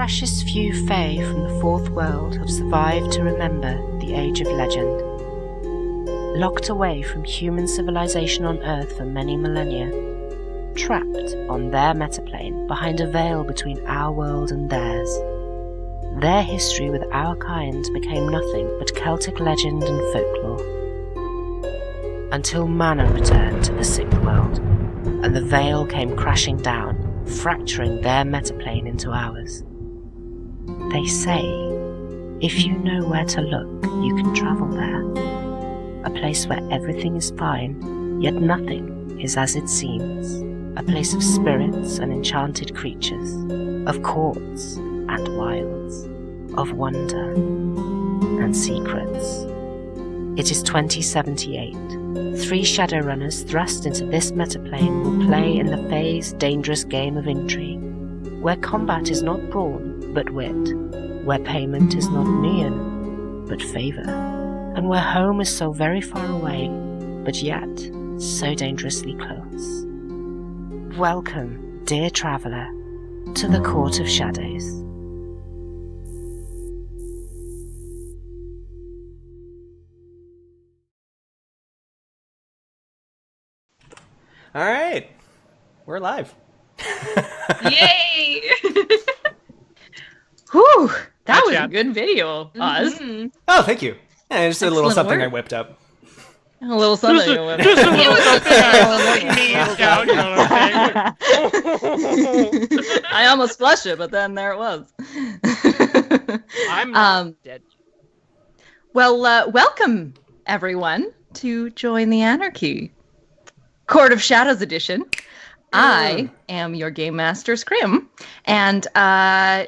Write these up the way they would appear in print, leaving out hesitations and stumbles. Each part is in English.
precious few Fae from the Fourth World have survived to remember the Age of Legend. Locked away from human civilization on Earth for many millennia, trapped on their metaplane behind a veil between our world and theirs, their history with our kind became nothing but Celtic legend and folklore. Until Mana returned to the Sixth World, and the veil came crashing down, fracturing their metaplane into ours. They say, if you know where to look, you can travel there. A place where everything is fine, yet nothing is as it seems. A place of spirits and enchanted creatures, of courts and wilds, of wonder and secrets. It is 2078. 3 Shadowrunners thrust into this metaplane will play in the Fae's dangerous game of intrigue, where combat is not brawn, but wit, where payment is not neon, but favour, and where home is so very far away, but yet so dangerously close. Welcome, dear traveller, to the Court of Shadows. All right, we're live. Yay! Whew, that was a good video, Oz. Mm-hmm. Oh, thank you. Yeah, just a little Excellent something work. I whipped up. A little something. It was okay. I almost flushed it, but then there it was. I'm not dead. Well, welcome, everyone, to Join the Anarchy. Court of Shadows edition. I am your Game Master, Scrim, and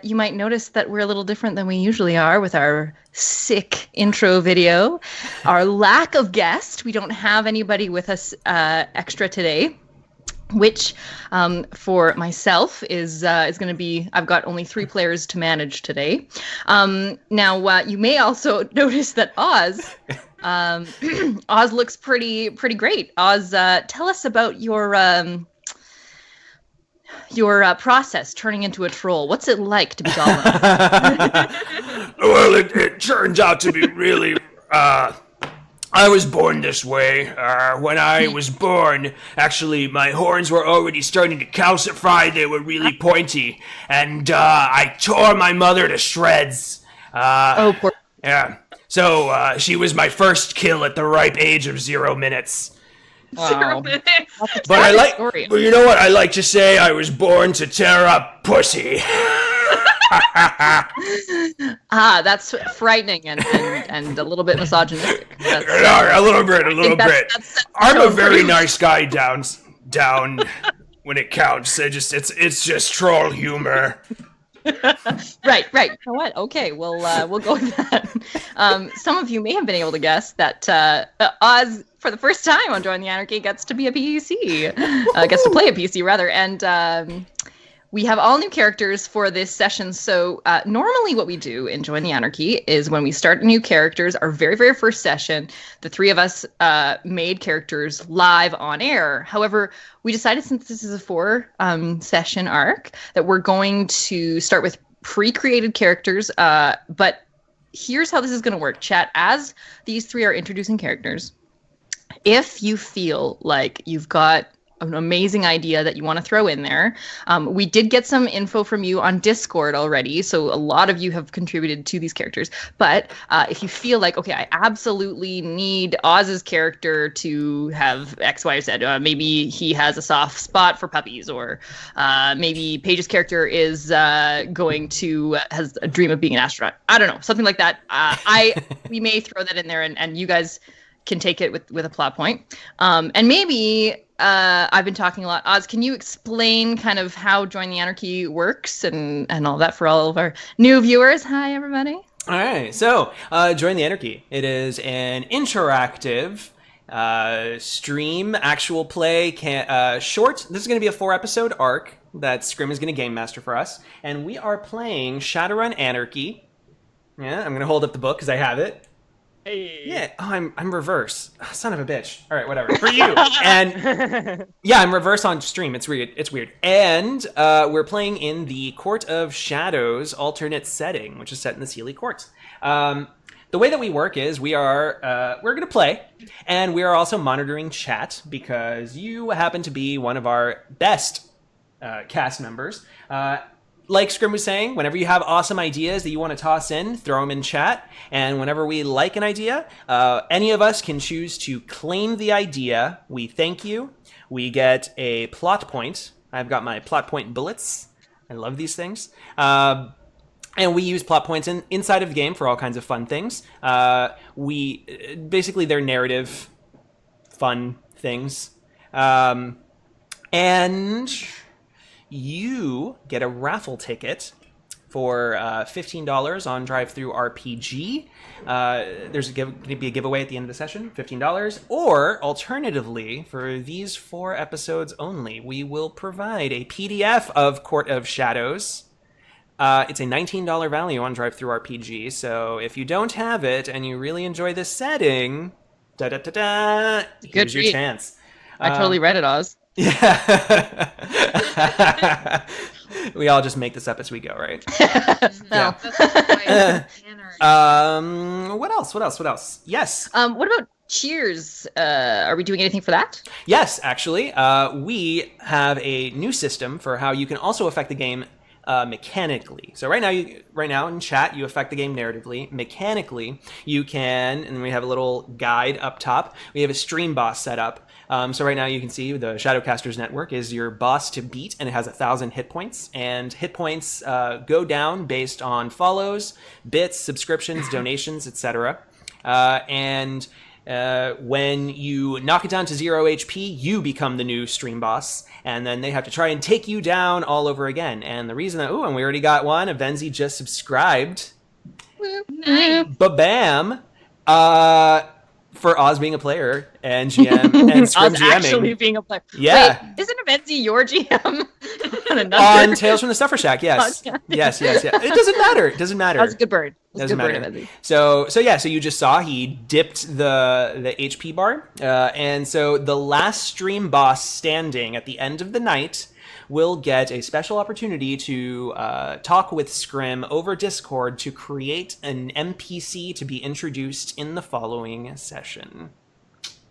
you might notice that we're a little different than we usually are with our sick intro video. Our lack of guest. We don't have anybody with us extra today, which for myself is going to be, I've got only 3 players to manage today. Now, you may also notice that Oz... Oz looks pretty great. Oz, tell us about your process turning into a troll. What's it like to be Gollum? Well, it turns out to be really, I was born this way. When I was born, actually, my horns were already starting to calcify. They were really pointy. And, I tore my mother to shreds. Oh, poor... Yeah. So, she was my first kill at the ripe age of 0 minutes. Wow. 0 minutes. But I like, well, you know what I like to say? I was born to tear up pussy. That's frightening and a little bit misogynistic. A little bit. I'm a very nice guy down when it counts. It's just troll humor. Right. You know what? Okay, we'll go with that. Some of you may have been able to guess that Oz, for the first time on Join the Anarchy, gets to be a PC. Gets to play a PC, rather. And we have all new characters for this session. So normally what we do in Join the Anarchy is when we start new characters, our very, very first session, the 3 of us made characters live on air. However, we decided, since this is a 4 session arc, that we're going to start with pre-created characters. But here's how this is going to work, chat. As these 3 are introducing characters, if you feel like you've got an amazing idea that you want to throw in there. We did get some info from you on Discord already, so a lot of you have contributed to these characters. But if you feel like, okay, I absolutely need Oz's character to have X, Y, or Z. Maybe he has a soft spot for puppies, or maybe Paige's character is has a dream of being an astronaut. I don't know, something like that. We may throw that in there, and you guys can take it with a plot point. And maybe I've been talking a lot. Oz, can you explain kind of how Join the Anarchy works and all that for all of our new viewers? Hi, everybody. All right, so Join the Anarchy. It is an interactive stream, actual play, short. This is going to be a 4-episode arc that Scrim is going to game master for us. And we are playing Shadowrun Anarchy. Yeah, I'm going to hold up the book because I have it. Hey. Yeah, oh, I'm reverse. Oh, son of a bitch. All right, whatever. For you. And yeah, I'm reverse on stream. It's weird. It's weird. And we're playing in the Court of Shadows alternate setting, which is set in the Sealy Court. The way that we work is we're going to play, and we are also monitoring chat because you happen to be one of our best cast members. Like Scrim was saying, whenever you have awesome ideas that you want to toss in, throw them in chat. And whenever we like an idea, any of us can choose to claim the idea. We thank you. We get a plot point. I've got my plot point bullets. I love these things. And we use plot points inside of the game for all kinds of fun things. Basically, they're narrative, fun things. And you get a raffle ticket for $15 on Drive-Thru RPG. There's going to be a giveaway at the end of the session, $15. Or, alternatively, for these 4 episodes only, we will provide a PDF of Court of Shadows. It's a $19 value on Drive-Thru RPG, so if you don't have it and you really enjoy this setting, here's your chance. I totally read it, Oz. Yeah. We all just make this up as we go, right? No. What else? Yes. What about Cheers? Are we doing anything for that? Yes, actually. We have a new system for how you can also affect the game mechanically. So right now in chat, you affect the game narratively. Mechanically, you can, and we have a little guide up top. We have a stream boss set up. So right now you can see the Shadowcasters network is your boss to beat, and it has 1,000 hit points. And hit points go down based on follows, bits, subscriptions, donations, etc. When you knock it down to 0 HP, you become the new stream boss, and then they have to try and take you down all over again. And the reason that, and we already got one, Avenzi just subscribed. Nice. Ba-bam! For Oz being a player and GM and Scrim Oz GMing. actually being a player. Yeah. Wait, isn't Avenzi your GM? On Tales from the Stuffer Shack, yes. Yes. It doesn't matter. That's a good bird. Doesn't matter. So you just saw he dipped the HP bar. And so the last stream boss standing at the end of the night will get a special opportunity to talk with Scrim over Discord to create an NPC to be introduced in the following session.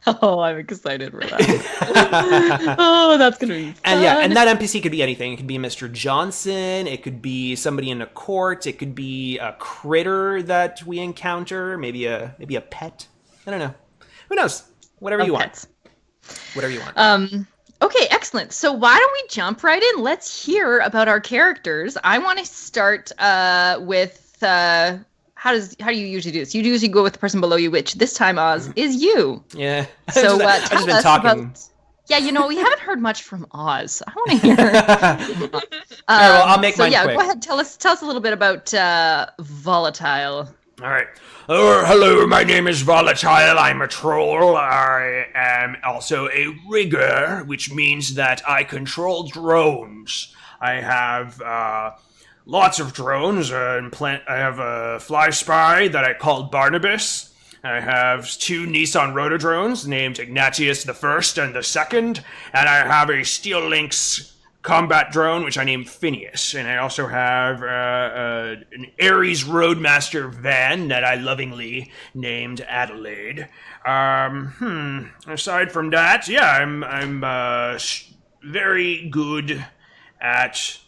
Oh, I'm excited for that. Oh, that's going to be fun. And that NPC could be anything. It could be Mr. Johnson. It could be somebody in a court. It could be a critter that we encounter. Maybe a pet. I don't know. Who knows? Whatever you want. Whatever you want. Okay, excellent. So why don't we jump right in? Let's hear about our characters. I want to start with how do you usually do this? You usually go with the person below you, which this time, Oz, is you. Yeah. So I've just been tell us talking. about. Yeah, we haven't heard much from Oz. I want to hear. All right, well, I'll make mine quick. Go ahead. Tell us a little bit about Volatile. All right. Hello, my name is Volatile. I'm a troll. I am also a rigger, which means that I control drones. I have lots of drones. I have a fly spy that I called Barnabas. I have 2 Nissan Rotodrones named Ignatius the First and the Second, and I have a Steel Lynx combat drone, which I named Phineas, and I also have an Ares Roadmaster van that I lovingly named Adelaide. Aside from that, yeah, I'm very good at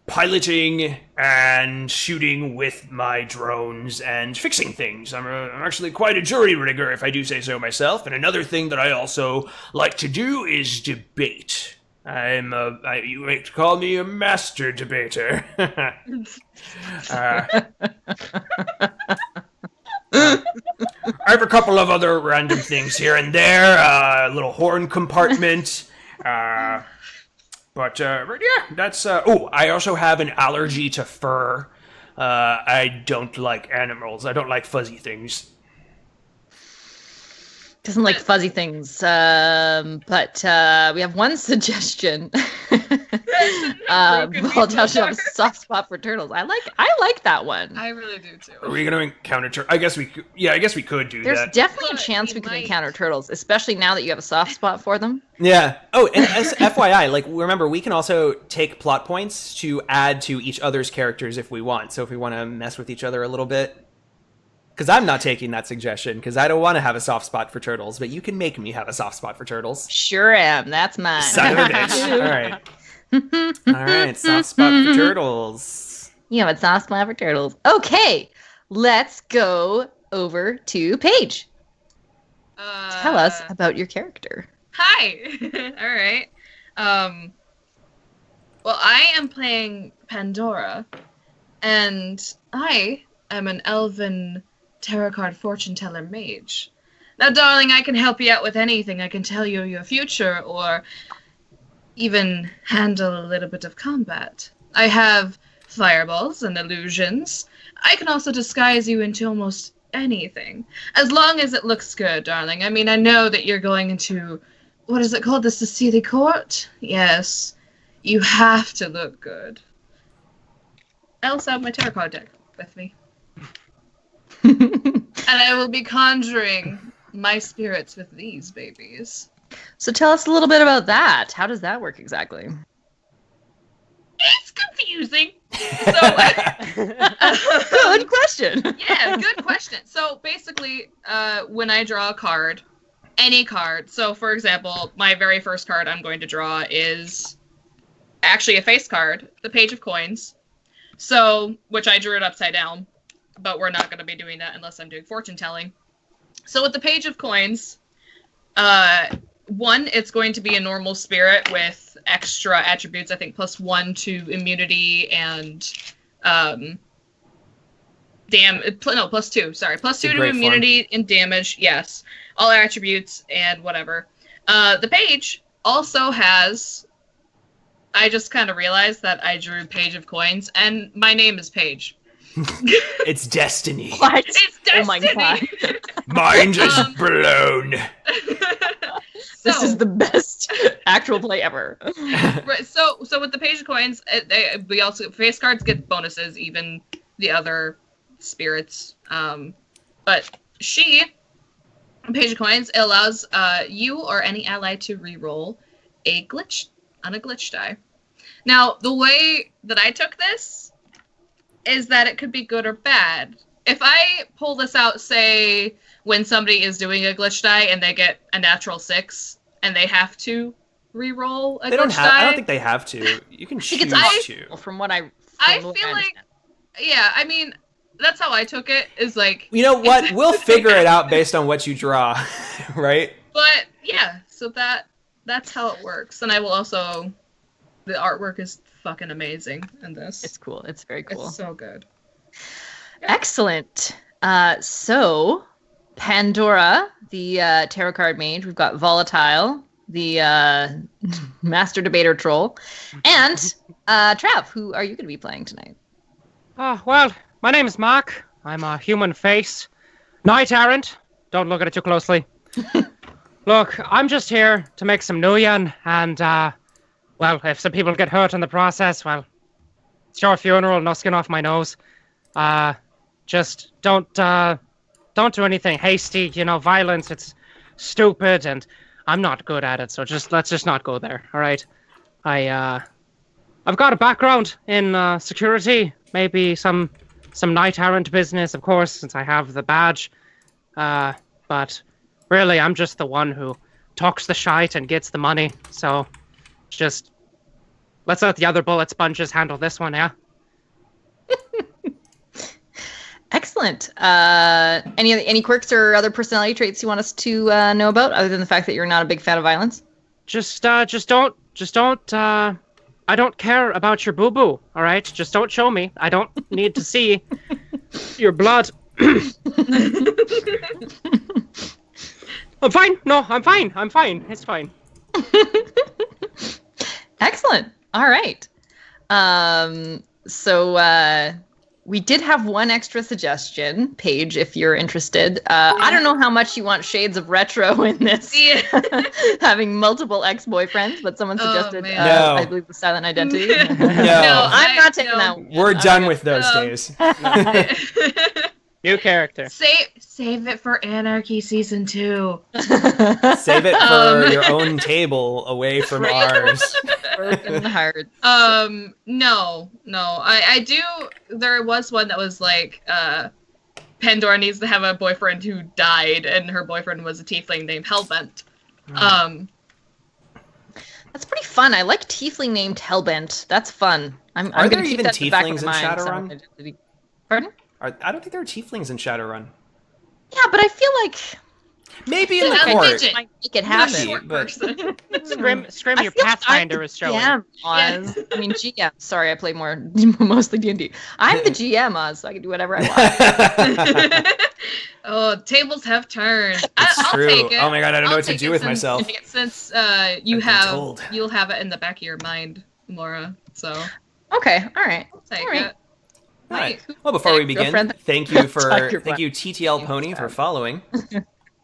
piloting and shooting with my drones and fixing things. I'm actually quite a jury rigger, if I do say so myself. And another thing that I also like to do is debate. You might call me a master debater. I have a couple of other random things here and there, a little horn compartment, but yeah, that's, I also have an allergy to fur. I don't like animals. I don't like fuzzy things. Doesn't like fuzzy things, but we have one suggestion. Volatile should have a soft spot for turtles. I like that one. I really do too. Are we going to encounter I guess we could. Yeah, I guess we could do There's that. definitely a But chance we we could might. encounter turtles, especially now that you have a soft spot for them. Yeah. Oh, and as FYI, like remember, we can also take plot points to add to each other's characters if we want. So if we want to mess with each other a little bit. Because I'm not taking that suggestion, because I don't want to have a soft spot for turtles, but you can make me have a soft spot for turtles. Sure am. That's mine. Son of a bitch. All right, soft spot for turtles. You have a soft spot for turtles. Okay, let's go over to Paige. Tell us about your character. Hi. All right. Well, I am playing Pandora, and I am an elven tarot card fortune teller mage. Now, darling, I can help you out with anything. I can tell you your future, or even handle a little bit of combat. I have fireballs and illusions. I can also disguise you into almost anything, as long as it looks good, darling. I mean, I know that you're going into, what is it called, the Cecilia Court? Yes, you have to look good. I also have my tarot card deck with me. And I will be conjuring my spirits with these babies. So tell us a little bit about that. How does that work exactly? It's confusing. Good question. Yeah, good question. So basically, when I draw a card, any card, so for example, my very first card I'm going to draw is actually a face card, the Page of Coins. So, which I drew it upside down, but we're not going to be doing that unless I'm doing fortune telling. So with the Page of Coins, one, it's going to be a normal spirit with extra attributes, I think +1 to immunity and +2, sorry. +2 to immunity and damage, yes. All attributes and whatever. The page also has, I just kind of realized that I drew Page of Coins, and my name is Paige. It's destiny. What? It's destiny! Oh my god. Mind is blown. This is the best actual play ever. Right, so with the Page of Coins, we also, face cards get bonuses, even the other spirits. But Page of Coins, it allows you or any ally to reroll a glitch on a glitch die. Now, the way that I took this is that it could be good or bad. If I pull this out, say, when somebody is doing a glitch die and they get a natural 6 and they have to re-roll a glitch die. I don't think they have to. You can choose to. From what I feel like, yeah, I mean, that's how I took it, is like... You know what? We'll figure it out based on what you draw, right? But, yeah, so that's how it works. And I will also... The artwork is fucking amazing in this. It's cool. It's very cool. It's so good. Excellent. So, Pandora, the tarot card mage. We've got Volatile, the master debater troll. And Trav, who are you going to be playing tonight? Well, my name is Mach. I'm a human face. Knight errant. Don't look at it too closely. Look, I'm just here to make some nuyen, and, well, if some people get hurt in the process, well, it's your funeral, no skin off my nose. Just don't do anything hasty, violence, it's stupid, and I'm not good at it, so let's just not go there, alright? I've got a background in security, maybe some knight errant business, of course, since I have the badge, but really, I'm just the one who talks the shite and gets the money, so just let's let the other bullet sponges handle this one, yeah? Excellent. Any quirks or other personality traits you want us to know about, other than the fact that you're not a big fan of violence? Just don't, I don't care about your boo-boo, all right? Just don't show me. I don't need to see your blood. I'm fine. No, I'm fine. It's fine. Excellent. All right. So we did have one extra suggestion, Paige, if you're interested. I don't know how much you want shades of retro in this, having multiple ex-boyfriends, but someone suggested, man. No. I believe, the silent identity. No. I'm not taking that one. We're done with those days. New character. Save it for Anarchy Season 2. Save it for your own table away from ours. Broken heart. No. I do. There was one that was like, Pandora needs to have a boyfriend who died, and her boyfriend was a tiefling named Hellbent. That's pretty fun. I like tiefling named Hellbent. That's fun. I'm Are going there to keep even that in the back of tieflings in my mind. Shadowrun? Pardon? I don't think there are tieflings in Shadowrun. Yeah, but I feel like Maybe in the Yeah, court. midget. might make it I'm a happen. short but- person. Scrim, I your feel like Pathfinder I'm is the showing. GM, Oz. I mean, GM. Sorry, I play mostly D&D. I'm the GM, Oz, so I can do whatever I want. Oh, tables have turned. It's I'll true. take it. Oh my god, I don't know I'll what to take do it with since- myself. Since I've been told. you'll have it in the back of your mind, Laura. So Okay, all right. I'll take All right. it. All right. Right. Well, before we begin, Girlfriend. thank you Talk your thank you TTL Pony for following.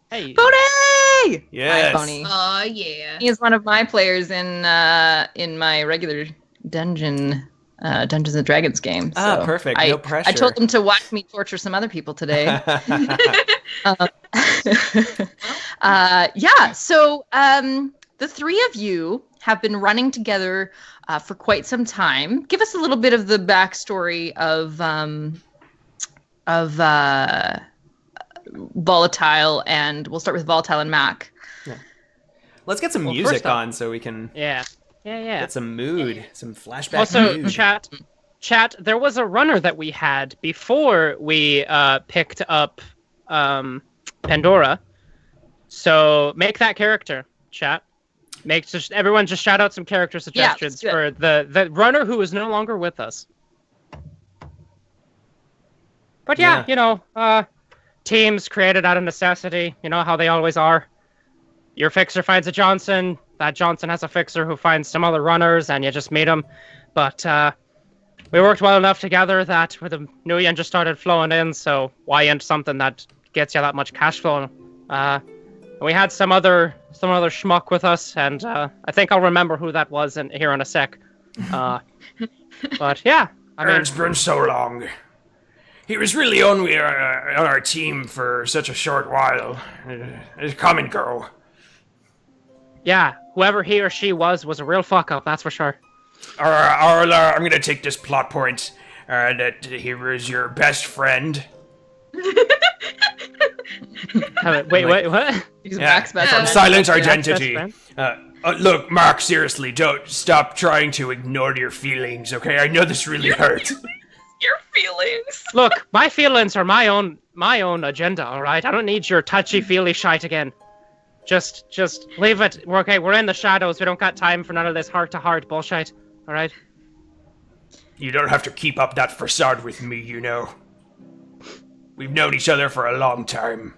Hey. Pony! Yes. Hi, Pony. Oh yeah. He is one of my players in my regular Dungeons and Dragons game. Ah, so perfect. I, No pressure. I told him to watch me torture some other people today. Yeah, so the three of you have been running together for quite some time. Give us a little bit of the backstory of Volatile, and we'll start with Volatile and Mach. Let's get some Well, music first off- on so we can Yeah. get some mood, some flashback Also, mood. chat. There was a runner that we had before we picked up Pandora. So make that character, chat. Everyone just shout out some character suggestions do it. for the runner who is no longer with us. But yeah, teams created out of necessity. You know how they always are. Your fixer finds a Johnson. That Johnson has a fixer who finds some other runners, and you just meet them. But we worked well enough together that with the new yen just started flowing in. So why end something that gets you that much cash flow? We had some other schmuck with us, and I think I'll remember who that was here in a sec. But yeah, I mean, It's been so long. He was really only on our team for such a short while. Come and go. yeah, whoever he or she was a real fuck up, that's for sure. I'm gonna take this plot point that he was your best friend. Wait, what? He's Yeah, Mach's best from friend. Silent Best identity. friend? Look, Mark, seriously, don't stop trying to ignore your feelings, okay? I know this really hurts. Your feelings. Look, my feelings are my own agenda, all right? I don't need your touchy-feely shite again. Just leave it. We're in the shadows. We don't got time for none of this heart-to-heart bullshit, all right? You don't have to keep up that facade with me, you know. We've known each other for a long time.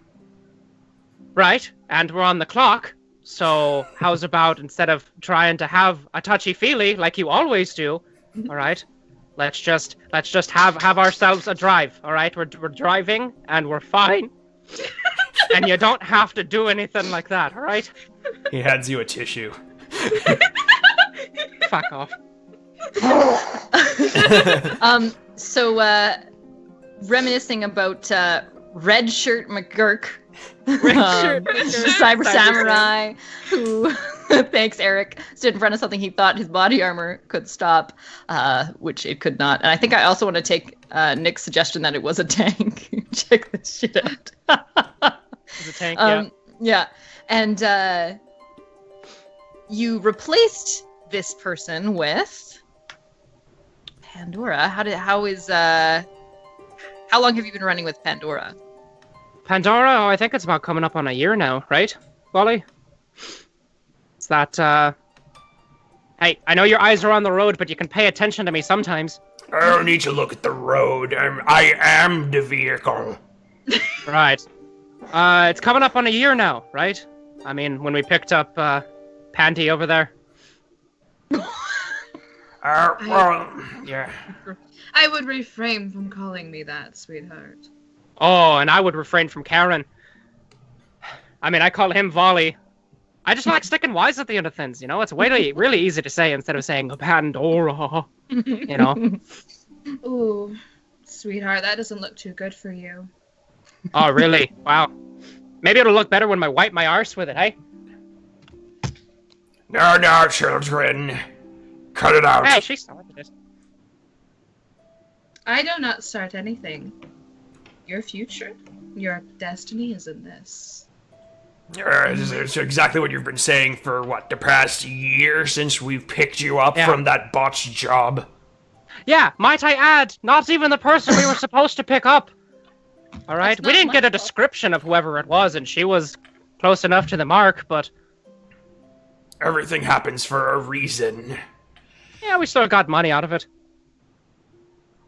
Right, and we're on the clock, so how's about instead of trying to have a touchy-feely like you always do, all right? Let's just have ourselves a drive, all right? We're driving, and we're fine. And you don't have to do anything like that, all right? He hands you a tissue. Fuck off. So reminiscing about Red Shirt McGurk, Cyber Samurai, who, thanks Eric, stood in front of something he thought his body armor could stop, which it could not. And I think I also want to take Nick's suggestion that it was a tank. Check this shit out. Is a tank, yeah. Yeah, and you replaced this person with Pandora. How long have you been running with Pandora? Pandora, I think it's about coming up on a year now, right, Wally? It's that, Hey, I know your eyes are on the road, but you can pay attention to me sometimes. I don't need to look at the road. I am the vehicle. Right. It's coming up on a year now, right? I mean, when we picked up, Panty over there. Well, yeah. I would refrain from calling me that, sweetheart. Oh, and I would refrain from Karen. I mean, I call him Volley. I just like sticking Y's at the end of things, you know? It's really easy to say instead of saying Pandora, you know? Ooh, sweetheart, that doesn't look too good for you. Oh, really? Wow. Maybe it'll look better when I wipe my arse with it, hey? No, children. Cut it out. Hey, she started it. I do not start anything. Your future, your destiny is in this. It's exactly what you've been saying for, the past year since we've picked you up from that botched job? Yeah, might I add, not even the person we were supposed to pick up. Alright, we didn't get a description of whoever it was, and she was close enough to the mark, but... Everything happens for a reason. Yeah, we still got money out of it.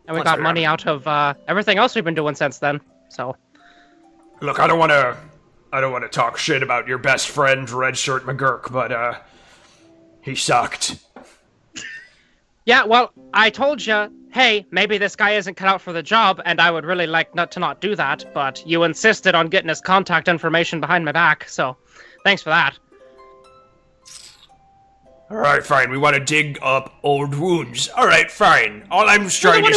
And we got money out of everything else we've been doing since then, so... Look, I don't want to talk shit about your best friend, Red Shirt McGurk, but, he sucked. Yeah, well, I told you, hey, maybe this guy isn't cut out for the job, and I would really like not to do that, but you insisted on getting his contact information behind my back, so thanks for that. Alright, fine, we want to dig up old wounds. Alright, fine. All I'm trying to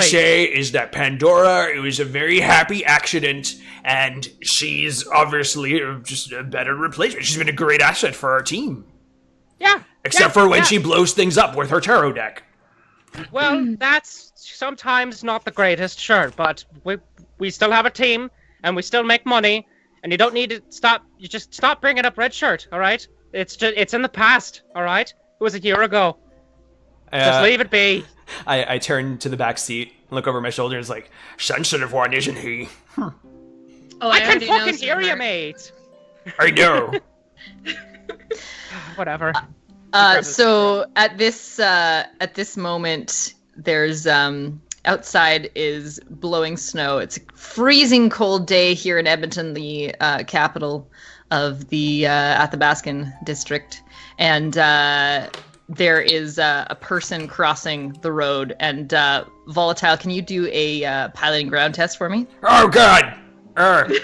say... is that Pandora, it was a very happy accident, and she's obviously just a better replacement. She's been a great asset for our team. Yeah. Except for when she blows things up with her tarot deck. Well, that's sometimes not the greatest, sure, but we still have a team, and we still make money, and you don't need to stop, you just stop bringing up Red Shirt, alright? It's in the past, alright? It was a year ago. Just leave it be. I turn to the back seat, look over my shoulder, and it's like, sensitive one, isn't he? Oh, I can fucking hear you, mate. I know. Whatever. So at this moment, there's outside is blowing snow. It's a freezing cold day here in Edmonton, the capital of the Athabascan district, and there is a person crossing the road. And Volatile, can you do a piloting ground test for me? Oh God!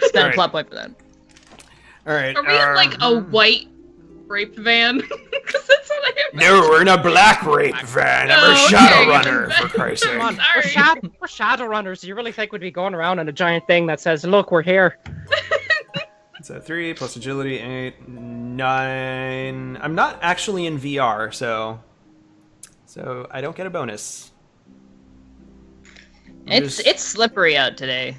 Spend a plot point for that. All right. Are we in like a white rape van? Because that's what I am. No, we're in a black rape van. I'm a Shadowrunner, for Christ's sake. Come on, we're Shadowrunners. You really think we'd be going around in a giant thing that says, "Look, we're here"? So 3 plus agility, 8, 9. I'm not actually in VR, so I don't get a bonus. It's slippery out today.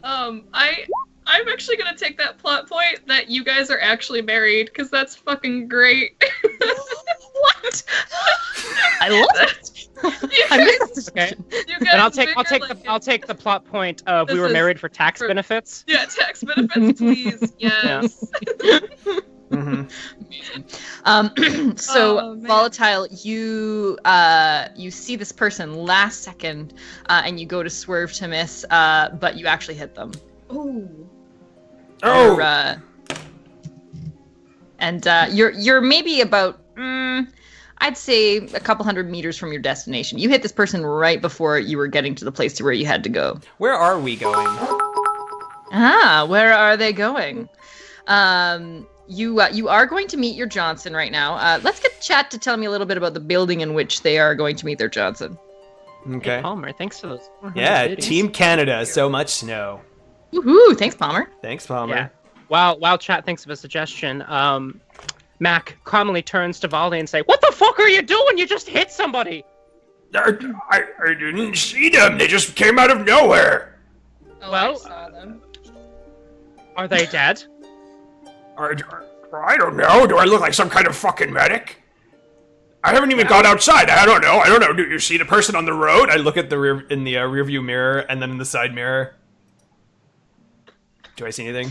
I'm actually gonna take that plot point that you guys are actually married, because that's fucking great. What? I love it. Okay. And I'll take the plot point of we were married for tax benefits. Yeah, tax benefits, please. Yes. So Volatile, you see this person last second, and you go to swerve to miss, but you actually hit them. Ooh. Oh. And you're maybe about I'd say a couple hundred meters from your destination. You hit this person right before you were getting to the place to where you had to go. Where are we going? Where are they going? You are going to meet your Johnson right now. Let's get Chat to tell me a little bit about the building in which they are going to meet their Johnson. Okay. Hey, Palmer, thanks for those. Yeah, cities. Team Canada, so much snow. Woohoo! Thanks, Palmer. Thanks, Palmer. Yeah. While Chat thinks of a suggestion, Mach calmly turns to Volley and say, "What the fuck are you doing? You just hit somebody!" I didn't see them. They just came out of nowhere. Oh, Well, I saw them. Are they dead? I don't know. Do I look like some kind of fucking medic? I haven't even gone outside. I don't know. Do you see the person on the road? I look at the rearview mirror and then in the side mirror. Do I see anything?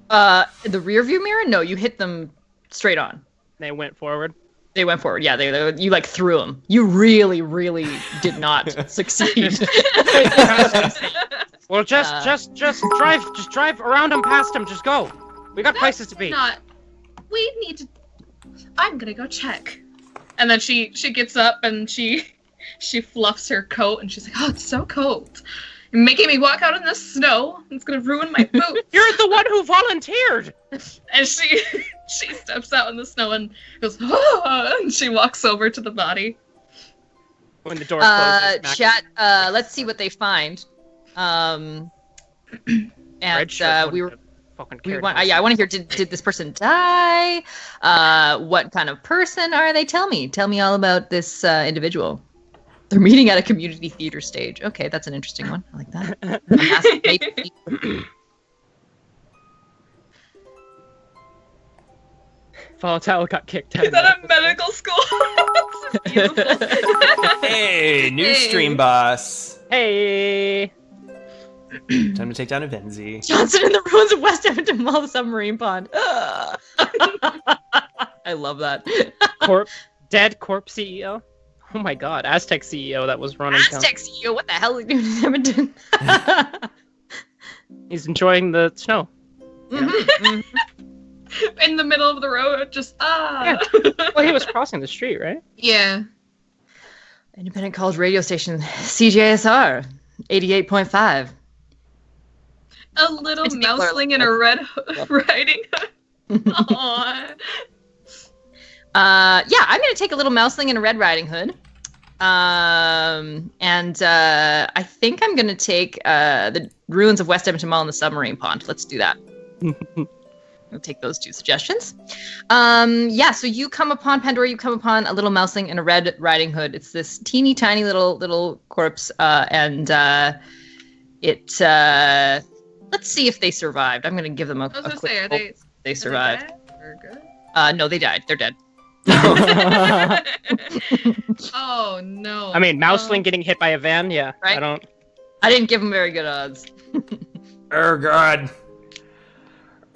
The rear view mirror? No, you hit them straight on. They went forward. They went forward. Yeah, you like threw them. You really, really did not succeed. Well, just drive around them, past them. Just go. We got places to be. We need to. I'm gonna go check. And then she gets up and she fluffs her coat and she's like, "Oh, it's so cold. You're making me walk out in the snow. It's gonna ruin my boots." You're the one who volunteered. And she steps out in the snow and goes, "Oh," and she walks over to the body. When the door closes, Mac- Chat. Let's see what they find. And Red shirt we wouldn't have fucking we cared want. about Yeah, I want to hear. Did this person die? What kind of person are they? Tell me all about this individual. They're meeting at a community theater stage. Okay, that's an interesting one. I like that. Volatile got kicked out. Is that a medical school? That's beautiful. Hey, new stream boss. Hey. Time to take down a Venzi. Johnson in the ruins of West Edmonton Mall, the submarine pond. I love that. Dead corpse CEO. Oh my god, Aztec CEO that was running town. Aztec CEO, what the hell is he doing in Edmonton? He's enjoying the snow. Mhm. In the middle of the road, just Yeah. Well, he was crossing the street, right? Yeah. Independent college radio station, CJSR, 88.5. A little It's mouseling in a red riding hood. Aww. Yeah, I'm gonna take a little mouseling in a Red Riding Hood. And I think I'm gonna take the ruins of West Edmonton Mall and the submarine pond. Let's do that. I'll take those two suggestions. Yeah, so you come upon Pandora, you come upon a little mouseling in a Red Riding Hood. It's this teeny tiny little corpse, and it let's see if they survived. I'm gonna give them a I was gonna quick say, hope they are survived. they dead or good? No, they died. They're dead. Oh no. I mean, Mouseling getting hit by a van, yeah. Right? I I didn't give them very good odds. Oh god.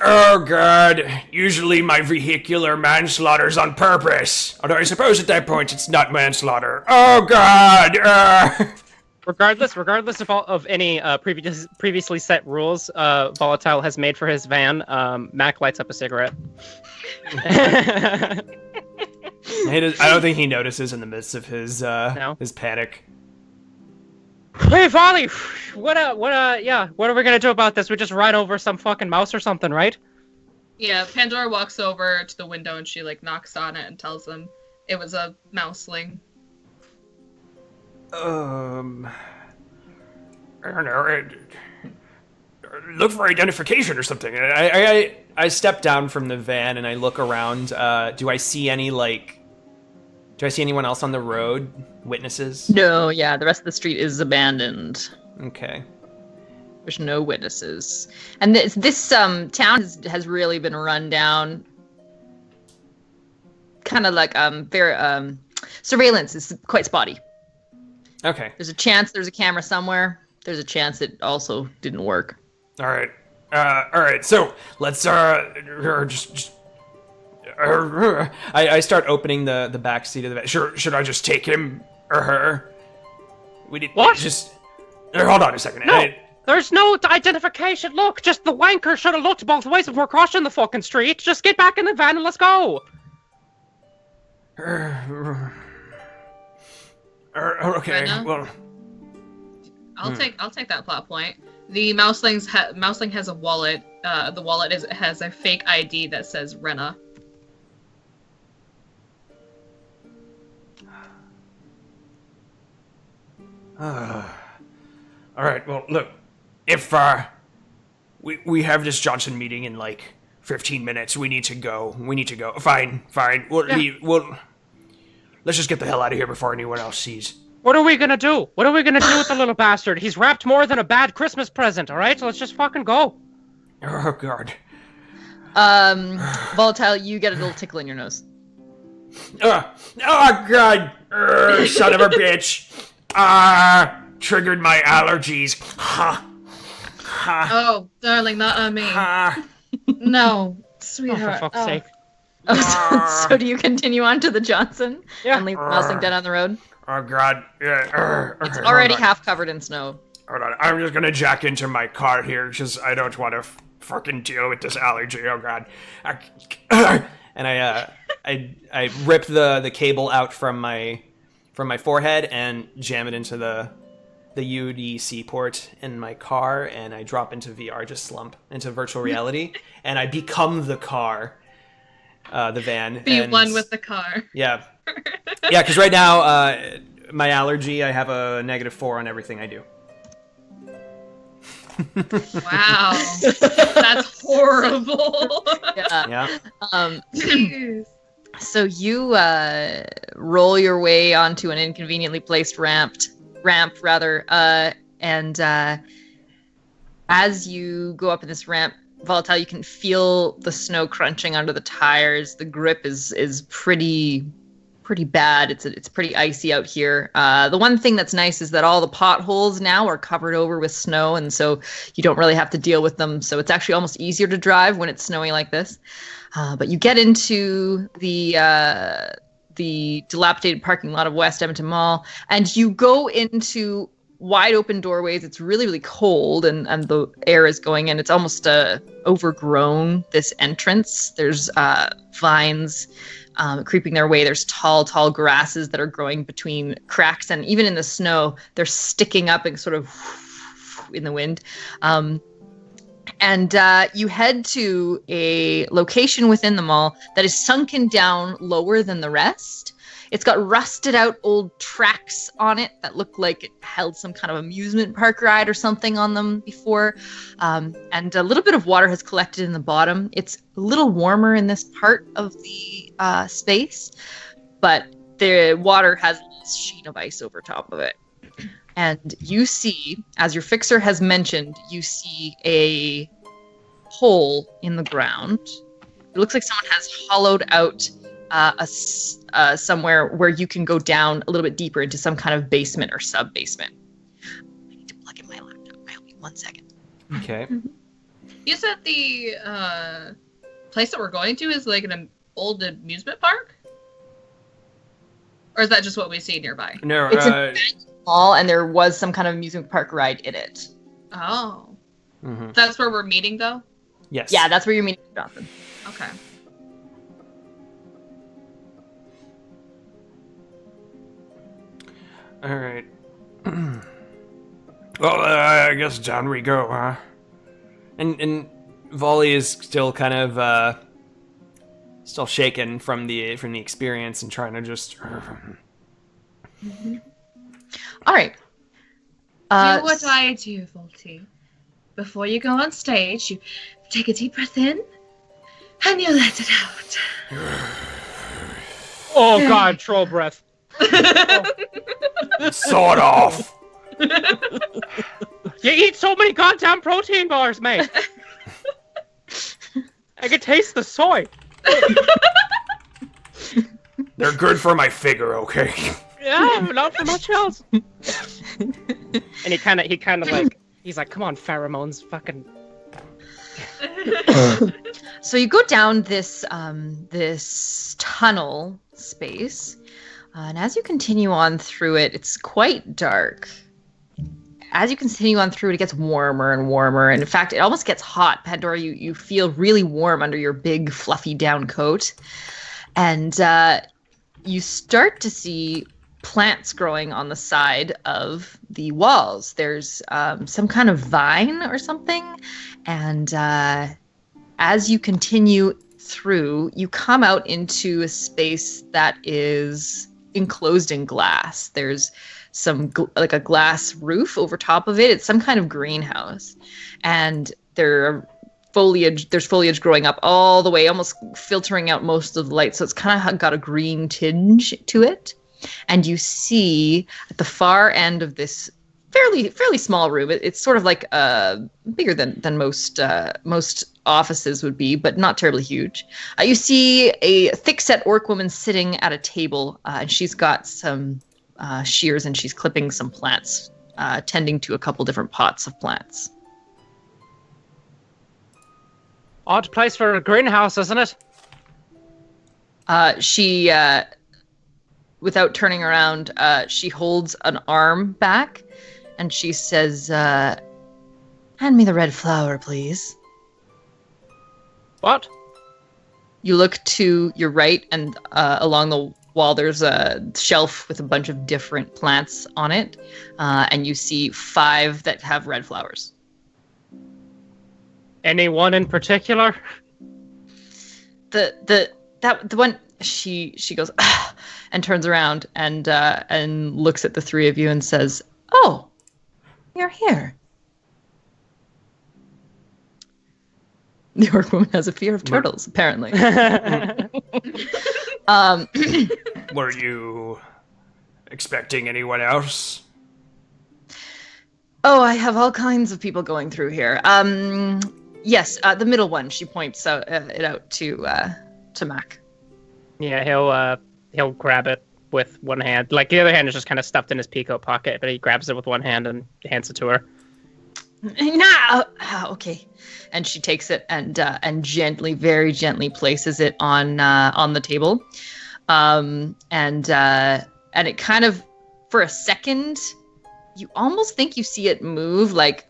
Oh god. Usually my vehicular manslaughter's on purpose. Although I suppose at that point it's not manslaughter. Oh god. Regardless of any previously set rules, Volatile has made for his van. Mac lights up a cigarette. I don't think he notices in the midst of his his panic. Hey, Volley! What are we gonna do about this? We just ride over some fucking mouse or something, right? Yeah, Pandora walks over to the window and she like knocks on it and tells them it was a mouseling. I don't know. Look for identification or something. I step down from the van and I look around. Do I see anyone else on the road? Witnesses? No, yeah, the rest of the street is abandoned. Okay. There's no witnesses. And this town has really been run down. Kind of like very surveillance is quite spotty. Okay. There's a chance there's a camera somewhere. There's a chance it also didn't work. All right. So let's I start opening the back seat of the van. Should I just take him or her? What? Hold on a second. No, there's no identification. Look, just the wanker should have looked both ways before crossing the fucking street. Just get back in the van and let's go. Okay. Brenna? Well, I'll take that plot point. The mouseling has a wallet. The wallet has a fake ID that says Renna. all right. Well, look. If we have this Johnson meeting in like 15 minutes, we need to go. Fine. Let's just get the hell out of here before anyone else sees. What are we gonna do? What are we gonna do with the little bastard? He's wrapped more than a bad Christmas present, alright? So let's just fucking go. Oh god. Volatile, you get a little tickle in your nose. Oh god. Son of a bitch. Triggered my allergies. Ha. Oh, darling, not on me. No, sweetheart. Oh, for fuck's sake. Oh, so do you continue on to the Johnson Yeah. and leave the mousling dead on the road? Oh god. Yeah. It's already half covered in snow. Hold on. I'm just gonna jack into my car here because I don't want to fucking deal with this allergy. Oh god. And I I rip the cable out from my forehead and jam it into the UDC port in my car, and I drop into VR, just slump into virtual reality, and I become the car, the van. Be and, one with the car. Yeah. Yeah, because right now, my allergy, I have a -4 on everything I do. Wow. That's horrible. Yeah. Yeah. Jeez. So you roll your way onto an inconveniently placed ramp, and as you go up in this ramp, Volatile, you can feel the snow crunching under the tires. The grip is pretty bad. It's pretty icy out here. The one thing that's nice is that all the potholes now are covered over with snow, and so you don't really have to deal with them. So it's actually almost easier to drive when it's snowing like this. But you get into the dilapidated parking lot of West Edmonton Mall, and you go into wide open doorways. It's really, really cold, and the air is going in. It's almost overgrown, this entrance. There's vines creeping their way. There's tall grasses that are growing between cracks, and even in the snow, they're sticking up and sort of in the wind. And you head to a location within the mall that is sunken down lower than the rest. It's got rusted out old tracks on it that look like it held some kind of amusement park ride or something on them before. And a little bit of water has collected in the bottom. It's a little warmer in this part of the space, but the water has a little sheen of ice over top of it. And you see, as your fixer has mentioned, you see a hole in the ground. It looks like someone has hollowed out somewhere where you can go down a little bit deeper into some kind of basement or sub-basement. I need to plug in my laptop. I'll be 1 second. Okay. You said the place that we're going to is like an old amusement park? Or is that just what we see nearby? No, It's a mall, and there was some kind of amusement park ride in it. Oh. mhm. That's where we're meeting, though? Yes. Yeah, that's where you're meeting Jonathan. Okay. All right. Well, I guess down we go, huh? And Volley is still kind of still shaken from the experience and trying to just. All right. Do what I do, Volty. Before you go on stage, you take a deep breath in, and you let it out. Oh god, troll breath. Sawed off. You eat so many goddamn protein bars, mate. I can taste the soy. They're good for my figure, okay? Yeah, not for much else. And he kind of like, he's like, come on, pheromones, fucking. So you go down this this tunnel space, and as you continue on through it, it's quite dark. As you continue on through it, it gets warmer and warmer, and in fact, it almost gets hot. Pandora, you feel really warm under your big, fluffy down coat, and you start to see plants growing on the side of the walls. There's some kind of vine or something, and as you continue through, you come out into a space that is enclosed in glass. There's some like a glass roof over top of it. It's some kind of greenhouse, and there's foliage growing up all the way, almost filtering out most of the light. So it's kind of got a green tinge to it. And you see at the far end of this fairly small room. It's sort of like bigger than most offices would be, but not terribly huge. You see a thick-set orc woman sitting at a table, and she's got some shears, and she's clipping some plants, tending to a couple different pots of plants. Odd place for a greenhouse, isn't it? She, without turning around, she holds an arm back, and she says, "Hand me the red flower, please." What? You look to your right, and along the wall there's a shelf with a bunch of different plants on it, and you see 5 that have red flowers. Any one in particular? The one she goes "Ah," and turns around and looks at the 3 of you and says, "Oh, you're here." The orc woman has a fear of turtles, apparently. Were you expecting anyone else? Oh, I have all kinds of people going through here. Yes, the middle one. She points it out to Mach. Yeah, he'll grab it with one hand. Like the other hand is just kind of stuffed in his peacoat pocket, but he grabs it with one hand and hands it to her. Okay. And she takes it and gently, very gently places it on the table, and it kind of, for a second, you almost think you see it move, like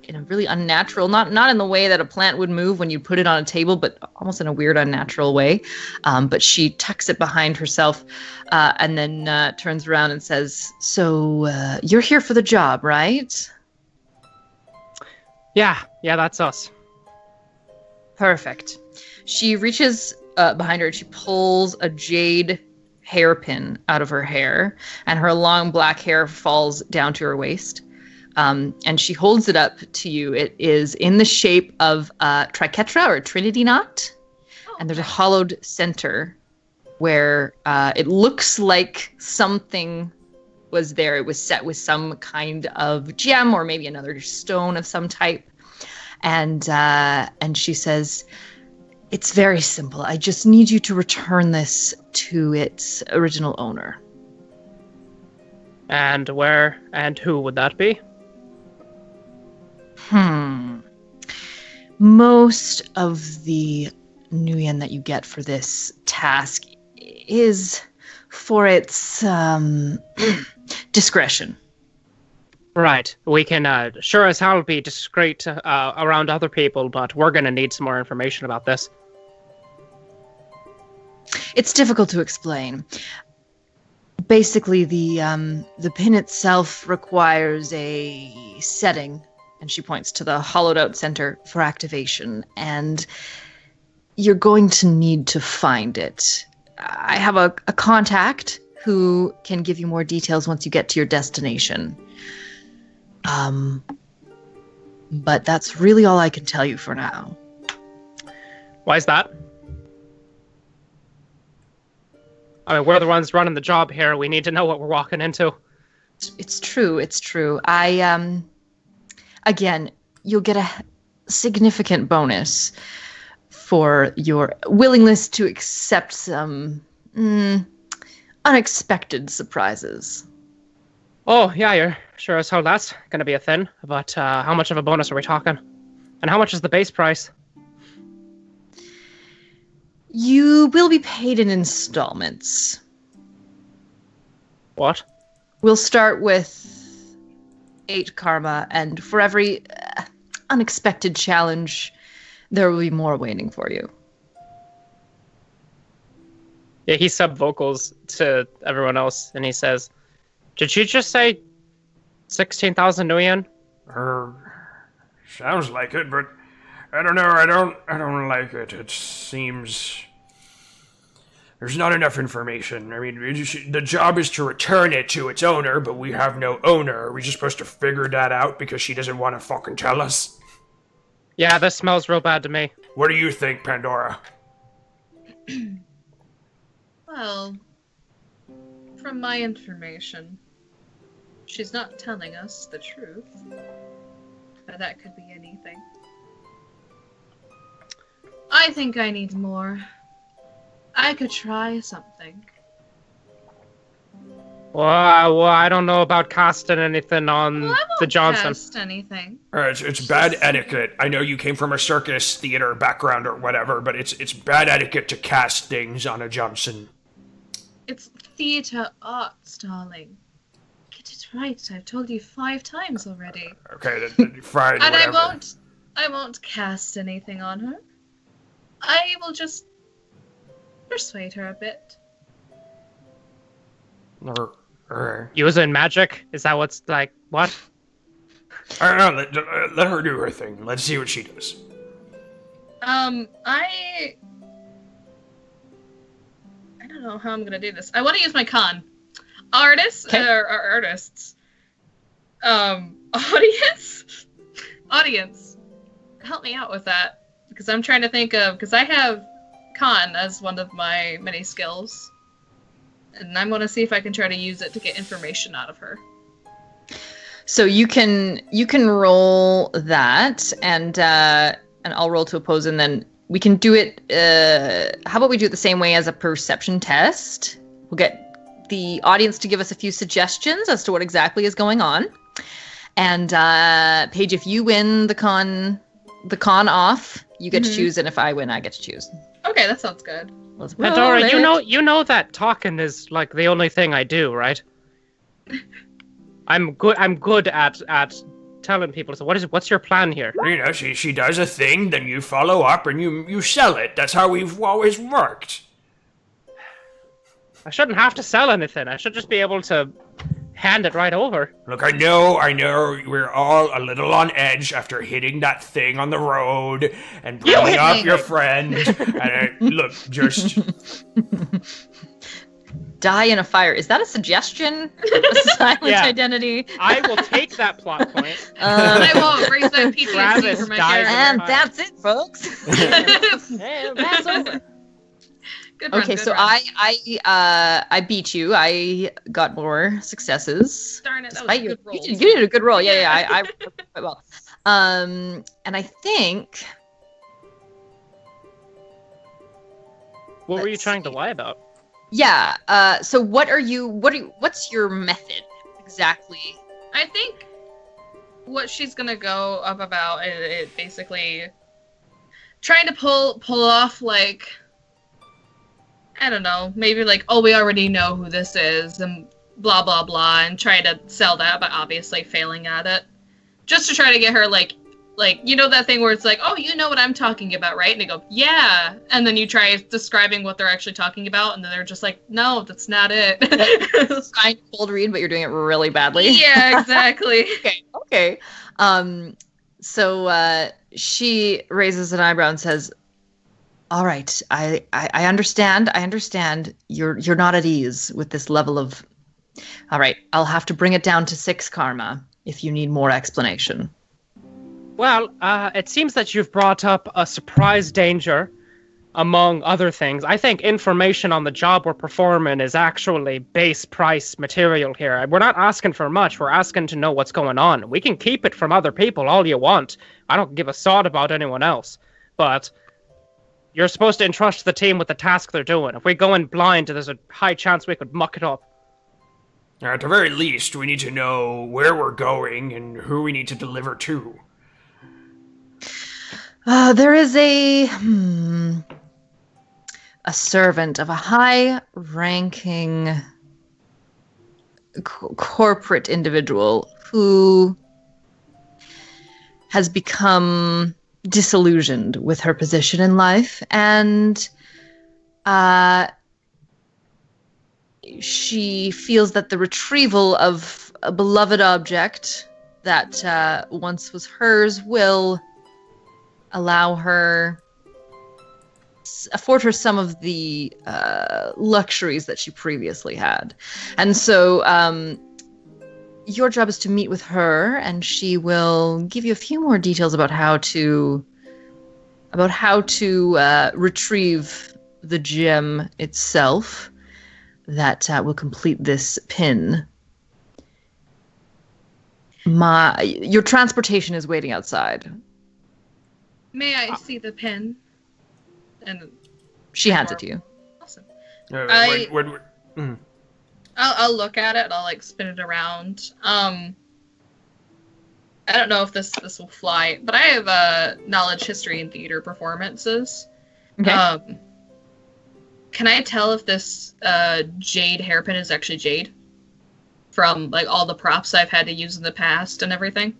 in a really unnatural, not in the way that a plant would move when you put it on a table, but almost in a weird, unnatural way. But she tucks it behind herself, and then turns around and says, "So you're here for the job, right?" Yeah, that's us. Perfect. She reaches behind her and she pulls a jade hairpin out of her hair, and her long black hair falls down to her waist. And she holds it up to you. It is in the shape of a triquetra or a trinity knot, and there's a hollowed center where it looks like something was there. It was set with some kind of gem or maybe another stone of some type. And she says, "It's very simple. I just need you to return this to its original owner." And where and who would that be? Most of the Nuyen that you get for this task is for its discretion. Right. We can sure as hell be discreet around other people, but we're going to need some more information about this. It's difficult to explain. Basically, the pin itself requires a setting, and she points to the hollowed out center for activation, and you're going to need to find it. I have a contact who can give you more details once you get to your destination. But that's really all I can tell you for now. Why is that? I mean, we're the ones running the job here. We need to know what we're walking into. It's true. Again, you'll get a significant bonus for your willingness to accept some unexpected surprises. Oh, yeah, you're sure as hell that's going to be a thing. But how much of a bonus are we talking? And how much is the base price? You will be paid in installments. What? We'll start with 8 karma, and for every unexpected challenge, there will be more waiting for you. Yeah, he sub-vocals to everyone else, and he says, "Did you just say 16,000 Nuyen?" Sounds like it, but I don't know. I don't like it. It seems there's not enough information. I mean, the job is to return it to its owner, but we have no owner. Are we just supposed to figure that out because she doesn't want to fucking tell us? Yeah, this smells real bad to me. What do you think, Pandora? Well, from my information, she's not telling us the truth. But that could be anything. I think I need more. I could try something. Well, I don't know about casting anything on Well, I won't the Johnson. cast anything. It's bad etiquette. I know you came from a circus theater background or whatever, but it's bad etiquette to cast things on a Johnson. It's theater arts, darling. Get it right. I've told you 5 times already. Okay, then fine. And whatever. I won't cast anything on her. I will just persuade her a bit. Using magic? Is that what's like? What? Let her do her thing. Let's see what she does. I don't know how I'm gonna do this. I want to use my con. Artists or artists. Audience. Help me out with that because I'm trying to think of because I have con as one of my many skills, and I'm gonna see if I can try to use it to get information out of her. So you can roll that, and I'll roll to oppose, and then we can do it. How about we do it the same way as a perception test? We'll get the audience to give us a few suggestions as to what exactly is going on. And Paige, if you win the con off, you get to choose, and if I win, I get to choose. Okay, that sounds good. Pandora, you know that talking is like the only thing I do, right? I'm good at telling people. So what's your plan here? You know, she does a thing, then you follow up and you sell it. That's how we've always worked. I shouldn't have to sell anything. I should just be able to hand it right over. Look, I know we're all a little on edge after hitting that thing on the road and bringing up your friend. And look, just... Die in a fire. Is that a suggestion? A silent identity? I will take that plot point. I won't raise that PTSD for my character. And that's it, folks. And that's over. Good run, Okay, good so run. I beat you. I got more successes. Darn it, that was Despite a good roll. You did a good roll. Yeah. I rolled quite well. And I think. What were you trying to lie about? Yeah. So what's your method exactly? I think what she's gonna go up about it basically trying to pull off like I don't know, maybe like, oh, we already know who this is and blah blah blah, and try to sell that, but obviously failing at it. Just to try to get her like you know that thing where it's like, oh, you know what I'm talking about, right? And they go, yeah, and then you try describing what they're actually talking about, and then they're just like, no, that's not it. Trying to cold read, but you're doing it really badly. Yeah, exactly. Okay. So she raises an eyebrow and says, "All right, I understand. I understand. You're not at ease with this level of. All right, I'll have to bring it down to 6 karma if you need more explanation." Well, it seems that you've brought up a surprise danger, among other things. I think information on the job we're performing is actually base price material here. We're not asking for much. We're asking to know what's going on. We can keep it from other people all you want. I don't give a sod about anyone else. But you're supposed to entrust the team with the task they're doing. If we go in blind, there's a high chance we could muck it up. At the very least, we need to know where we're going and who we need to deliver to. There is a servant of a high-ranking corporate individual who has become disillusioned with her position in life, and she feels that the retrieval of a beloved object that once was hers will afford her some of the luxuries that she previously had. And so your job is to meet with her, and she will give you a few more details about how to retrieve the gem itself that will complete this pin. Your transportation is waiting outside. May I see the pen? And she hands it to you. Awesome. I'll I'll look at it and I'll like spin it around. I don't know if this will fly, but I have knowledge, history, and theater performances. Okay. Can I tell if this jade hairpin is actually jade from like all the props I've had to use in the past and everything?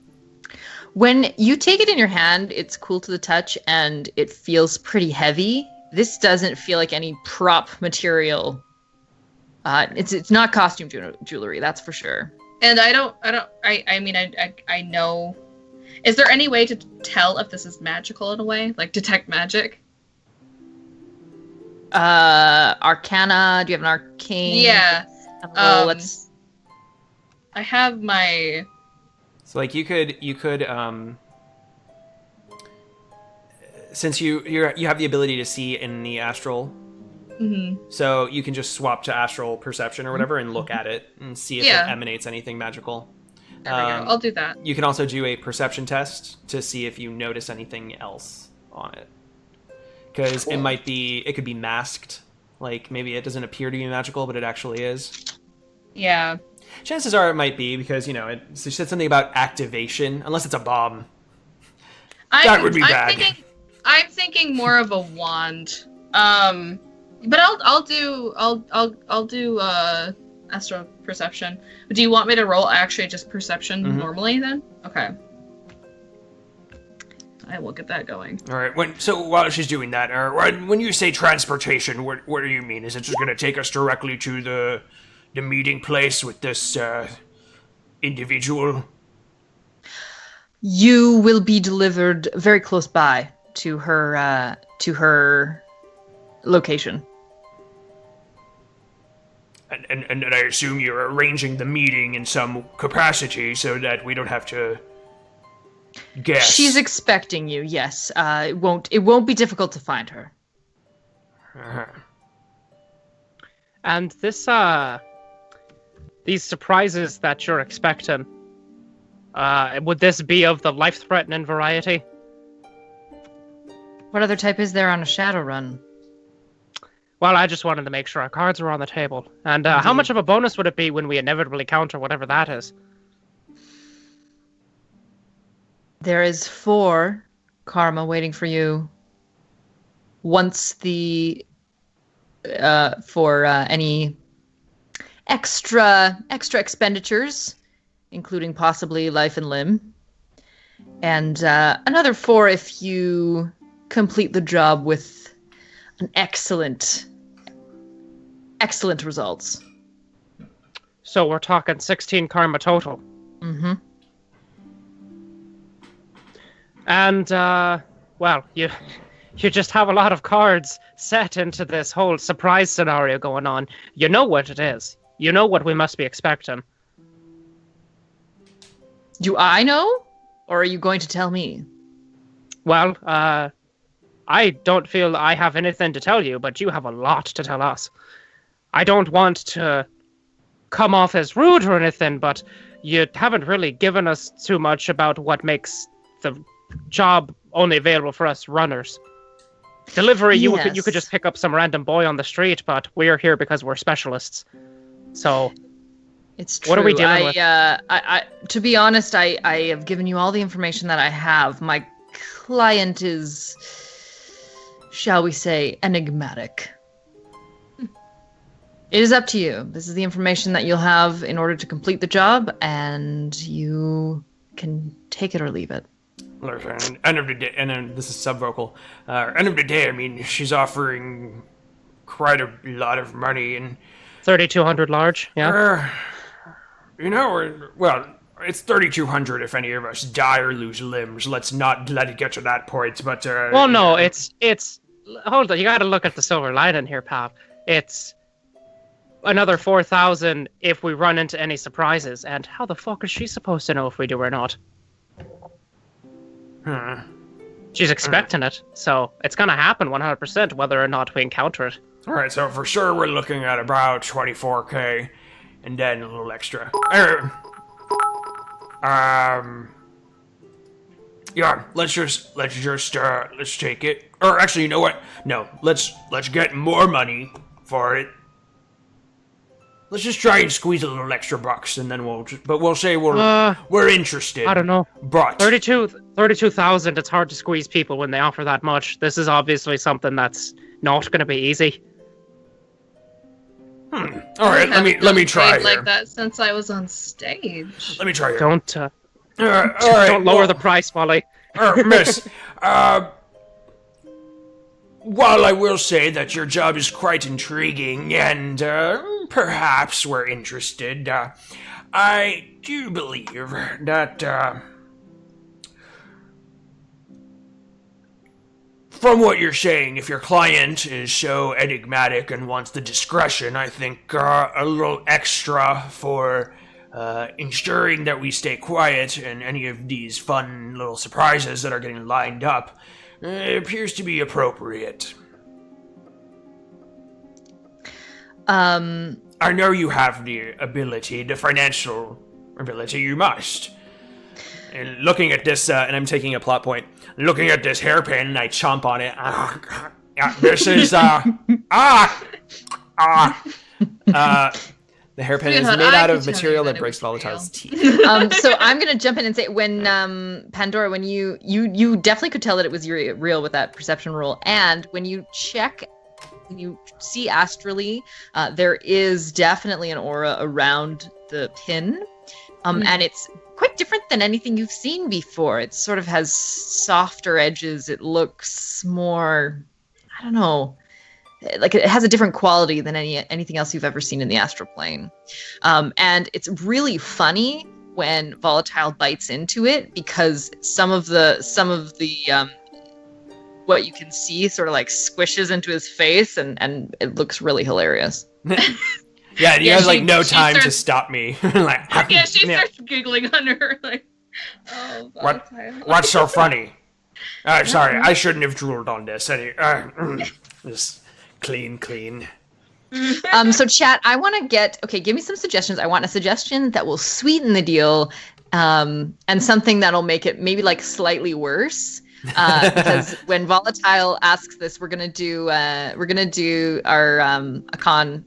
When you take it in your hand, it's cool to the touch and it feels pretty heavy. This doesn't feel like any prop material. It's not costume jewelry, that's for sure. And I mean, I know. Is there any way to tell if this is magical in a way? Like detect magic? Arcana, do you have an arcane? Yeah. Let's... I have my... So like you could since you have the ability to see in the astral, so you can just swap to astral perception or whatever and look at it and see if it emanates anything magical. There we go. I'll do that. You can also do a perception test to see if you notice anything else on it, because it could be masked. Like maybe it doesn't appear to be magical, but it actually is. Yeah. Chances are it might be because it said something about activation, unless it's a bomb. That would be bad. I'm thinking more of a wand. But I'll do astral perception. Do you want me to roll actually just perception normally then? Okay. I will get that going. All right. So while she's doing that, when you say transportation, what do you mean? Is it just going to take us directly to the meeting place with this individual? You will be delivered very close by to her location. And I assume you're arranging the meeting in some capacity so that we don't have to guess. She's expecting you, yes. It won't be difficult to find her. Uh-huh. And these surprises that you're expecting, would this be of the life-threatening variety? What other type is there on a Shadowrun? Well, I just wanted to make sure our cards were on the table. And how much of a bonus would it be when we inevitably counter whatever that is? There is 4 karma waiting for you. Once for any extra expenditures, including possibly life and limb. And another 4 if you complete the job with an excellent results. So we're talking 16 karma total. Mm-hmm. And, well, you just have a lot of cards set into this whole surprise scenario going on. You know what it is. You know what we must be expecting. Do I know? Or are you going to tell me? Well, I don't feel I have anything to tell you, but you have a lot to tell us. I don't want to come off as rude or anything, but you haven't really given us too much about what makes the job only available for us runners. Delivery, Yes. you could just pick up some random boy on the street, but we're here because we're specialists. So, It's true. what are we dealing with? To be honest, I have given you all the information that I have. My client is, shall we say, enigmatic. It is up to you. This is the information that you'll have in order to complete the job, and you can take it or leave it. Listen, end of the day, and then this is subvocal. End of the day, I mean, she's offering quite a lot of money, and 3,200 large, yeah? Well, it's 3,200 if any of us die or lose limbs. Let's not let it get to that point, but... Well, no, it's... Hold on, you gotta look at the silver lining here, pal. It's another 4,000 if we run into any surprises, and how the fuck is she supposed to know if we do or not? She's expecting it, so it's gonna happen 100% whether or not we encounter it. Alright, so for sure we're looking at about 24k, and then a little extra. Yeah, let's take it. Or actually, you know what? No, let's get more money for it. Let's just try and squeeze a little extra bucks, and then we'll say we're interested. I don't know. But 32,000. It's hard to squeeze people when they offer that much. This is obviously something that's not going to be easy. All right, let me try here. Like that since I was on stage. Let me try here. Don't all right, don't lower the price, Wally. Miss, while I will say that your job is quite intriguing and perhaps we're interested, I do believe that from what you're saying, if your client is so enigmatic and wants the discretion, I think a little extra for ensuring that we stay quiet and any of these fun little surprises that are getting lined up appears to be appropriate. I know you have the ability, the financial ability, you must. And looking at this, and I'm taking a plot point, looking at this hairpin, and I chomp on it. This is, the hairpin is made out of material that breaks Volatile's teeth. So I'm gonna jump in and say, when Pandora, when you definitely could tell that it was real with that perception roll, and when you check, when you see astrally, there is definitely an aura around the pin, and it's quite different than anything you've seen before. It sort of has softer edges. It looks more, I don't know, like it has a different quality than anything else you've ever seen in the astral plane. And it's really funny when Volatile bites into it, because some of the what you can see sort of like squishes into his face, and it looks really hilarious. Yeah, you have like no time to stop me. Like, yeah, she starts giggling under her, like, oh, Volatile. What's so funny? Sorry, I shouldn't have drooled on this. Just clean. So chat, I want to give me some suggestions. I want a suggestion that will sweeten the deal, and something that'll make it maybe like slightly worse. Because when Volatile asks this, we're gonna do our a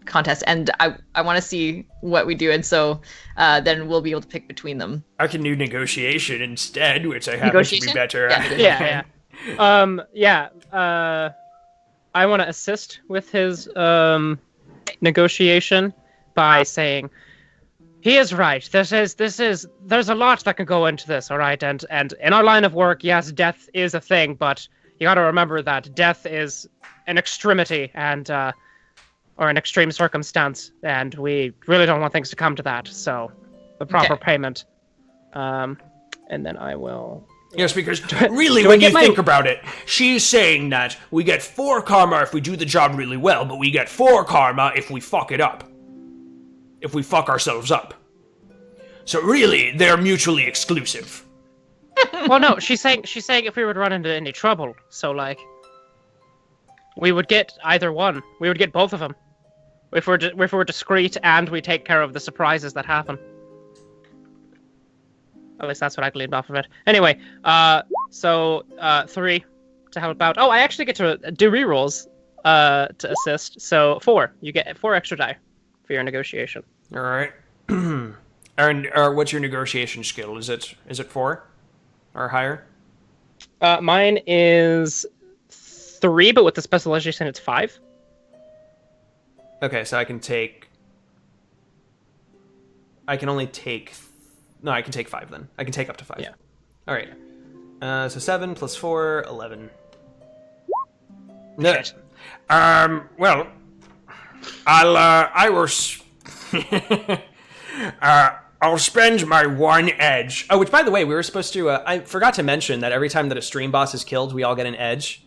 contest, and I want to see what we do, and so then we'll be able to pick between them. I can do negotiation instead, which I happen to be better at. Yeah. I want to assist with his negotiation by saying, he is right. There's a lot that can go into this, all right? And in our line of work, yes, death is a thing, but you got to remember that death is an extremity or an extreme circumstance, and we really don't want things to come to that. So, the proper payment, and then I will. Yes, because really, when you think about it, she's saying that we get 4 karma if we do the job really well, but we get 4 karma if we fuck it up. If we fuck ourselves up. So really, they're mutually exclusive. Well, no, she's saying if we would run into any trouble, so like, we would get either one. We would get both of them. If we're discreet and we take care of the surprises that happen. At least that's what I gleaned off of it. Anyway, so 3 to help out. Oh, I actually get to do rerolls to assist. So 4. You get 4 extra die for your negotiation. All right. And what's your negotiation skill? Is it 4 or higher? Mine is 3, but with the specialization, it's 5. Okay, so I can take I can take 5 then. I can take up to 5. Yeah. All right. So 7 plus 4, 11. No. Well, I'll spend my 1 edge. Oh, which, by the way, we were supposed to... I forgot to mention that every time that a stream boss is killed, we all get an edge.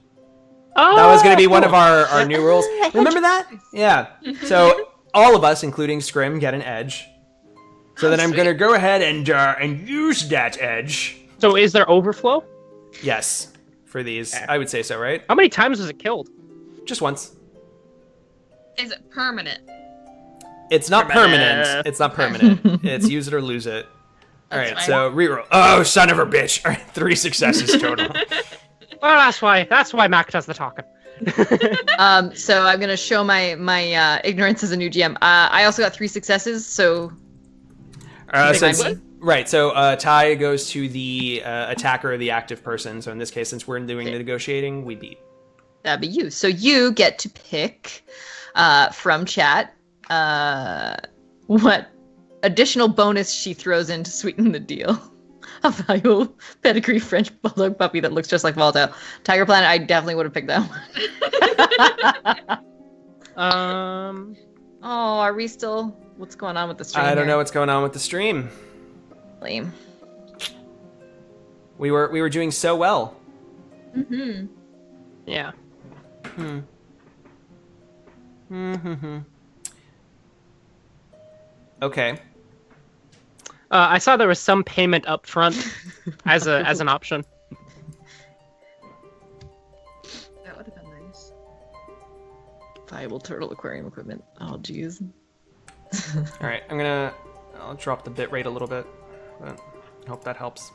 Oh, that was going to be one of our new rules. Remember that? Yeah. So all of us, including Scrim, get an edge. So then I'm going to go ahead and use that edge. So is there overflow? Yes. For these. I would say so, right? How many times was it killed? Just once. Is it permanent? It's not permanent. It's not permanent. It's use it or lose it. All right, so reroll. Oh, son of a bitch! All right, 3 successes total. Well, that's why Mach does the talking. So I'm gonna show my ignorance as a new GM. I also got 3 successes, so. Right, so tie goes to the attacker, the active person. So in this case, since we're doing the negotiating, we beat. That'd be you. So you get to pick from chat what additional bonus she throws in to sweeten the deal. A valuable pedigree French bulldog puppy that looks just like Volatile. Tiger Planet, I definitely would have picked that one. Oh, are we still... What's going on with the stream? I don't know what's going on with the stream. Lame. We were doing so well. Mm-hmm. Yeah. Okay. I saw there was some payment up front as an option. That would have been nice. Viable turtle aquarium equipment. Oh, jeez. All right, I'll drop the bit rate a little bit, but I hope that helps.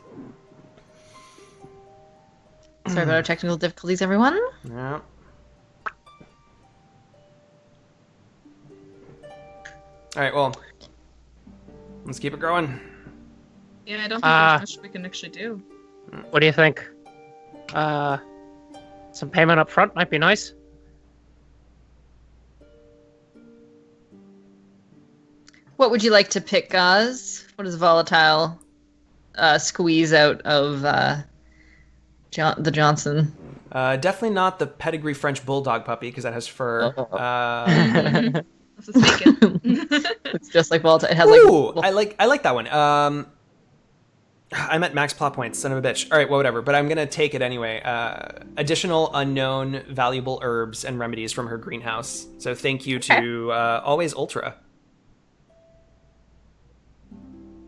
Sorry about our technical difficulties, everyone. Yeah. All right, well, let's keep it going. Yeah, I don't think there's much we can actually do. What do you think? Some payment up front might be nice. What would you like to pick, Oz? What does Volatile squeeze out of the Johnson? Definitely not the pedigree French bulldog puppy because that has fur. Let's just make it. It's just like Volatile. It has Ooh, like... I like that one. I'm at max plot points, son of a bitch. All right, well, whatever. But I'm gonna take it anyway. Additional unknown valuable herbs and remedies from her greenhouse. So thank you to Always Ultra.